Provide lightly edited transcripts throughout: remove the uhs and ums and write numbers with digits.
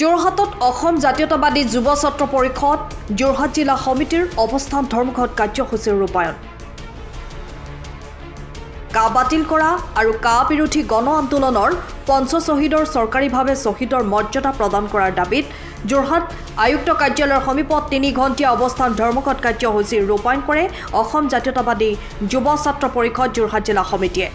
যোৰহাটত অসম জাতীয়তাবাদী যুৱ ছাত্ৰ পৰিষদ যোৰহাট জিলা সমিতিৰ অৱস্থান ধৰ্মঘট কাৰ্যসূচীৰ ৰূপায়ণ কা বাতিল কৰা আৰু কা বিৰোধী গণ আন্দোলনৰ পঞ্চশ্বহীদৰ চৰকাৰীভাৱে শ্বহীদৰ মৰ্যাদা প্ৰদান কৰাৰ দাবীত যোৰহাট আয়ুক্ত কাৰ্যালয়ৰ সমীপত 3 ঘণ্টীয়া অৱস্থান ধৰ্মঘট কাৰ্যসূচীৰ ৰূপায়ণ কৰে অসম জাতীয়তাবাদী যুৱ ছাত্ৰ পৰিষদ যোৰহাট জিলা সমিতিয়ে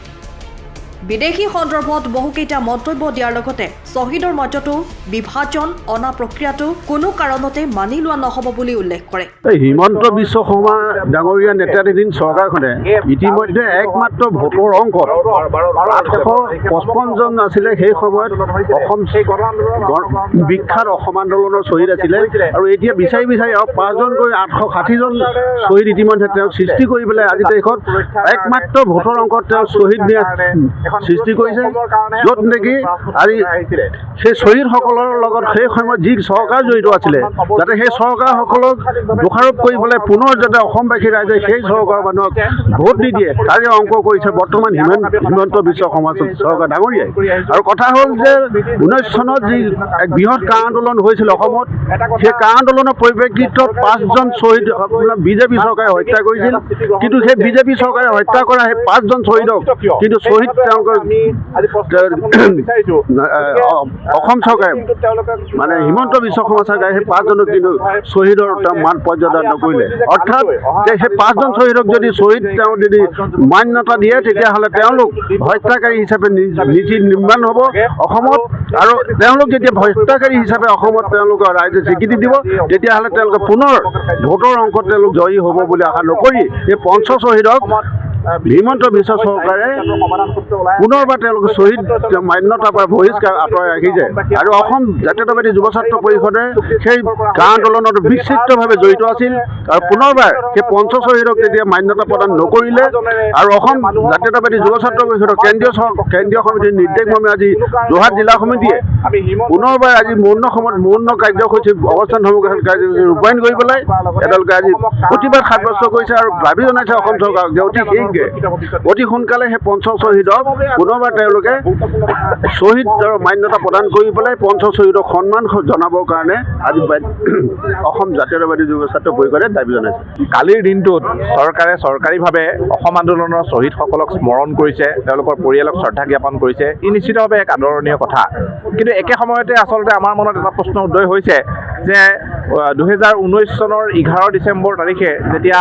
বিদেশী সন্দৰ্ভত বহুকেইটা মন্তব্য দিয়াৰ লগতে শ্বহীদৰ মৰ্যাদাটো বিভাজন অনা প্ৰক্ৰিয়াটো কোনো কাৰণতে মানি লোৱা নহ'ব বুলি উল্লেখ কৰে। হিমন্ত বিশ্ব শৰ্মা ডাঙৰীয়া নেতৃত্বাধীন চৰকাৰখনে ইতিমধ্যে একমাত্ৰ ভোটৰ অংকত 855 জন আছিলে। সেই সময়ত অসম বিখ্যাত অসম আন্দোলনৰ শ্বহীদ আছিলে আৰু এতিয়া বিচাৰি আৰু 5জনকৈ 860 জন শ্বহীদ ইতিমধ্যে তেওঁ সৃষ্টি কৰি পেলাই আজি তাৰিখত একমাত্ৰ ভোটৰ অংকত তেওঁ শ্বহীদ সৃষ্টি কৰিছে, য'ত নেকি আজি সেই শ্বহীদসকলৰ লগত সেই সময়ত যি চৰকাৰ জড়িত আছিলে যাতে সেই চৰকাৰসকলক দোষাৰোপ কৰি পেলাই পুনৰ যাতে অসমবাসী ৰাইজে সেই চৰকাৰৰ মানুহক ভোট নিদিয়ে তাৰে অংক কৰিছে বৰ্তমান হিমন্ত বিশ্ব শৰ্মা চৰকাৰ ডাঙৰীয়াই। আৰু কথা হ'ল যে 19 চনত যি এক বৃহৎ কা আন্দোলন হৈছিল অসমত, সেই কা আন্দোলনৰ পৰিপ্ৰেক্ষিতত 5জন শ্বহীদ বিজেপি চৰকাৰে হত্যা কৰিছিল, কিন্তু সেই বিজেপি চৰকাৰে হত্যা কৰা সেই 5জন শ্বহীদক কিন্তু শ্বহীদ অসম চৰকাৰে মানে হিমন্ত বিশ্ব শৰ্মা চৰকাৰে সেই 5জনক কিন্তু শ্বহীদৰ মান পৰ্যাদা নকৰিলে। অৰ্থাৎ যে সেই 5জন শ্বহীদক যদি শ্বহীদ তেওঁ যদি মান্যতা দিয়ে তেতিয়াহ'লে তেওঁলোক হত্যাকাৰী হিচাপে নিৰ্মাণ হ'ব অসমত, আৰু তেওঁলোক যেতিয়া হত্যাকাৰী হিচাপে অসমত তেওঁলোকৰ ৰাইজে স্বীকৃতি দিব তেতিয়াহ'লে তেওঁলোকে পুনৰ ভোটৰ অংকত তেওঁলোক জয়ী হ'ব বুলি আশা নকৰি এই পঞ্চশ্বহীদক হিমন্ত বিশ্ব চৰকাৰে পুনৰবাৰ তেওঁলোকে শ্বহীদ মান্যতাৰ পৰা বহিষ্কাৰ আঁতৰাই ৰাখিছে। আৰু অসম জাতীয়তাবাদী যুৱ ছাত্ৰ পৰিষদে সেই কা আন্দোলনত বিস্তৃতভাৱে জড়িত আছিল আৰু পুনৰবাৰ সেই পঞ্চশ্বহীদক তেতিয়া মান্যতা প্ৰদান নকৰিলে আৰু অসম জাতীয়তাবাদী যুৱ ছাত্ৰ পৰিষদৰ কেন্দ্ৰীয় সমিতিৰ নিৰ্দেশমৰ্মে আজি যোৰহাট জিলা সমিতিয়ে পুনৰবাৰ আজি মৌন কাৰ্যসূচী অৱস্থান ধৰ্মঘট কাৰ্যসূচী ৰূপায়ণ কৰি পেলাই তেওঁলোকে আজি প্ৰতিবাদ সাব্যস্ত কৰিছে আৰু দাবী জনাইছে অসম চৰকাৰক যে অতি সোনকালে সেই পঞ্চশ্বহীদক পুনৰবাৰ তেওঁলোকে শ্বহীদৰ মান্যতা প্ৰদান কৰি পেলাই পঞ্চশ্বহীদক সন্মান জনাবৰ কাৰণে আজি অসম জাতীয়তাবাদী যুৱ ছাত্ৰ পৰিষদে দাবী জনাইছে। কালিৰ দিনটোত চৰকাৰে চৰকাৰীভাৱে অসম আন্দোলনৰ শ্বহীদসকলক স্মৰণ কৰিছে, তেওঁলোকৰ পৰিয়ালক শ্ৰদ্ধা জ্ঞাপন কৰিছে, ই নিশ্চিতভাৱে এক আদৰণীয় কথা। কিন্তু একে সময়তে আচলতে আমাৰ মনত এটা প্ৰশ্ন উদয় হৈছে যে 2019 চনৰ 11 ডিচেম্বৰ তাৰিখে যেতিয়া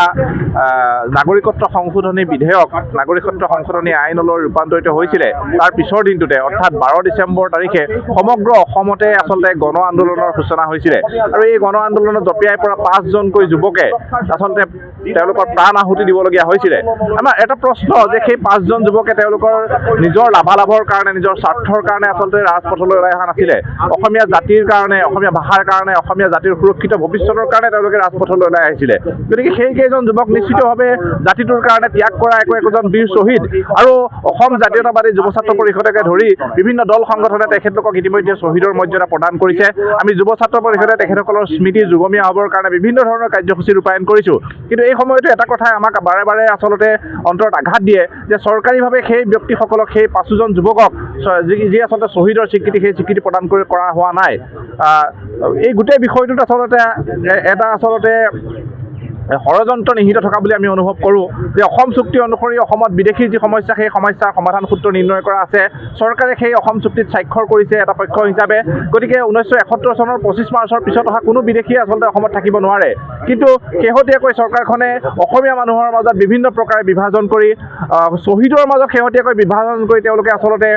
নাগৰিকত্ব সংশোধনী বিধেয়ক নাগৰিকত্ব সংশোধনী আইনলৈ ৰূপান্তৰিত হৈছিলে, তাৰ পিছৰ দিনটোতে অৰ্থাৎ 12 ডিচেম্বৰ তাৰিখে সমগ্ৰ অসমতে আচলতে গণ আন্দোলনৰ সূচনা হৈছিলে আৰু এই গণ আন্দোলনত জঁপিয়াই পৰা 5জনকৈ যুৱকে আচলতে তেওঁলোকৰ প্ৰাণ আহুতি দিবলগীয়া হৈছিলে। আমাৰ এটা প্ৰশ্ন যে সেই 5জন যুৱকে তেওঁলোকৰ নিজৰ লাভালাভৰ কাৰণে নিজৰ স্বাৰ্থৰ কাৰণে আচলতে ৰাজপথলৈ ওলাই অহা নাছিলে, অসমীয়া জাতিৰ কাৰণে, অসমীয়া ভাষাৰ কাৰণে, অসমীয়া জাতিৰ সুৰক্ষিত ভৱিষ্যতৰ কাৰণে তেওঁলোকে ৰাজপথলৈ ওলাই আহিছিলে। গতিকে সেই কেইজন যুৱক নিশ্চিতভাৱে জাতিটোৰ কাৰণে ত্যাগ কৰা একোজন বীৰ শ্বহীদ আৰু অসম জাতীয়তাবাদী যুৱ ছাত্ৰ পৰিষদকে ধৰি বিভিন্ন দল সংগঠনে তেখেতলোকক ইতিমধ্যে শ্বহীদৰ মৰ্যাদা প্ৰদান কৰিছে। আমি যুৱ ছাত্ৰ পৰিষদে তেখেতসকলৰ স্মৃতি যুগমীয়া হ'বৰ কাৰণে বিভিন্ন ধৰণৰ কাৰ্যসূচী ৰূপায়ণ কৰিছোঁ। কিন্তু এই সময়তো এটা কথাই আমাক বাৰে বাৰে আচলতে অন্তৰত আঘাত দিয়ে যে চৰকাৰীভাৱে সেই ব্যক্তিসকলক সেই 5জন যুৱকক যি আচলতে শ্বহীদৰ স্বীকৃতি সেই স্বীকৃতি প্ৰদান কৰা হোৱা নাই। এই গোটেই বিষয়টোত আচলতে এটা ষড়যন্ত্ৰ নিহিত থকা বুলি আমি অনুভৱ কৰোঁ যে অসম চুক্তি অনুসৰি অসমত বিদেশী যি সমস্যা সেই সমস্যাৰ সমাধান সূত্ৰ নিৰ্ণয় কৰা আছে, চৰকাৰে সেই অসম চুক্তিত স্বাক্ষৰ কৰিছে এটা পক্ষ হিচাপে। গতিকে 1971 চনৰ 25 মাৰ্চৰ পিছত অহা কোনো বিদেশী আচলতে অসমত থাকিব নোৱাৰে, কিন্তু শেহতীয়াকৈ চৰকাৰখনে অসমীয়া মানুহৰ মাজত বিভিন্ন প্ৰকাৰে বিভাজন কৰি শ্বহীদৰ মাজত শেহতীয়াকৈ বিভাজন কৰি তেওঁলোকে আচলতে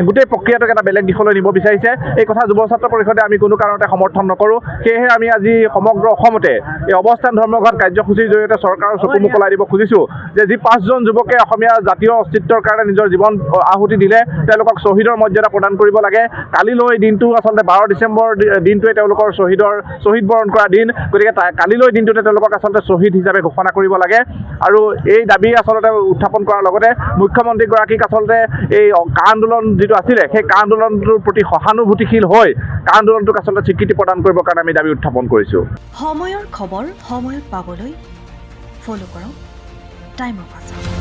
গোটেই প্ৰক্ৰিয়াটোক এটা বেলেগ দিশলৈ নিব বিচাৰিছে। এই কথা যুৱ ছাত্ৰ পৰিষদে আমি কোনো কাৰণতে সমৰ্থন নকৰোঁ। সেয়েহে আমি আজি সমগ্ৰ অসমতে এই অৱস্থান ধৰ্মঘট কাৰ্যসূচীৰ জৰিয়তে চৰকাৰৰ চকু মোকলাই দিব খুজিছোঁ যে যি 5জন যুৱকে অসমীয়া জাতীয় অস্তিত্বৰ কাৰণে নিজৰ জীৱন আহুতি দিলে তেওঁলোকক শ্বহীদৰ মৰ্যাদা প্ৰদান কৰিব লাগে। কালিলৈ দিনটো আচলতে 12 ডিচেম্বৰ দিনটোৱে তেওঁলোকৰ শ্বহীদ বৰণ কৰা দিন, গতিকে কালিলৈ দিনটোতে তেওঁলোকক আচলতে শ্বহীদ হিচাপে ঘোষণা কৰিব লাগে আৰু এই দাবী আচলতে উত্থাপন কৰাৰ লগতে মুখ্যমন্ত্ৰীগৰাকীক আচলতে এই কা আন্দোলন যিটো আছিলে সেই কা আন্দোলনটোৰ প্ৰতি সহানুভূতিশীল হৈ কা আন্দোলনটোক আচলতে স্বীকৃতি প্ৰদান কৰিবৰ কাৰণে আমি দাবী উত্থাপন কৰিছোঁ। সময়ৰ খবৰ সময়ত পাবলৈ ফলো কৰক টাইম অফ আছাম।